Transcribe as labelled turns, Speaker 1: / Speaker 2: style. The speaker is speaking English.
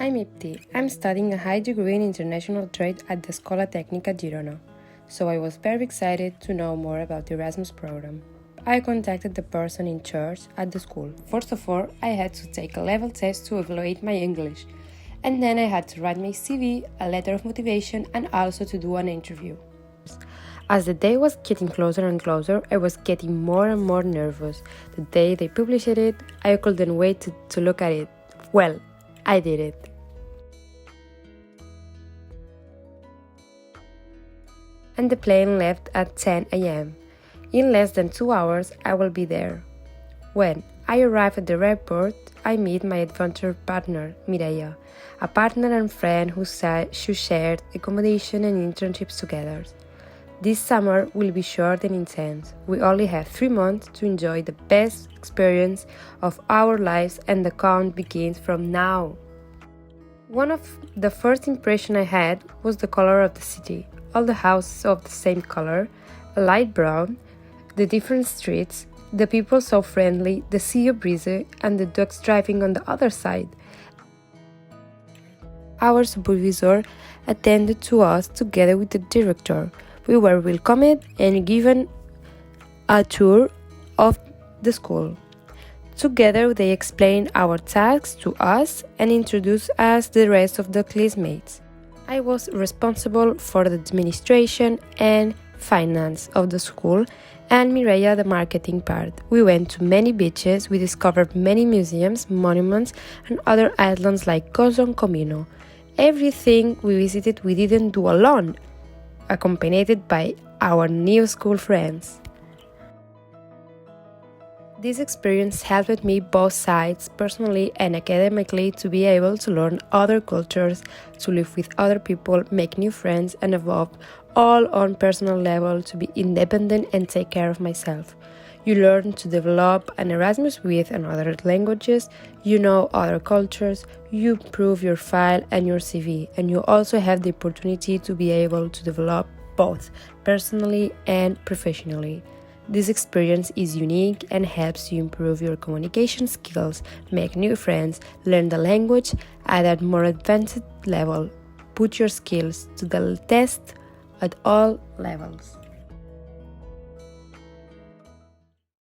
Speaker 1: I'm Ibti. I'm studying a high degree in international trade at the Escola Tècnica Girona, so I was very excited to know more about the Erasmus program. I contacted the person in charge at the school. First of all, I had to take a level test to evaluate my English, and then I had to write my CV, a letter of motivation, and also to do an interview. As the day was getting closer and closer, I was getting more and more nervous. The day they published it, I couldn't wait to look at it. Well, I did it. And the plane left at 10 a.m. In less than 2 hours, I will be there. When I arrive at the airport, I meet my adventure partner, Mireia, a partner and friend who shared accommodation and internships together. This summer will be short and intense. We only have 3 months to enjoy the best experience of our lives, and the count begins from now. One of the first impressions I had was the color of the city. All the houses of the same color, a light brown, the different streets, the people so friendly, the sea breezy, and the dogs driving on the other side. Our supervisor attended to us together with the director. We were welcomed and given a tour of the school. Together they explained our tasks to us and introduced us to the rest of the classmates. I was responsible for the administration and finance of the school, and Mireia the marketing part. We went to many beaches, we discovered many museums, monuments, and other islands like Gozo and Comino. Everything we visited we didn't do alone, accompanied by our new school friends. This experience helped me both sides, personally and academically, to be able to learn other cultures, to live with other people, make new friends, and above all on personal level to be independent and take care of myself. You learn to develop an Erasmus with other languages, you know other cultures, you improve your file and your CV, and you also have the opportunity to be able to develop both personally and professionally. This experience is unique and helps you improve your communication skills, make new friends, learn the language at a more advanced level, put your skills to the test at all levels.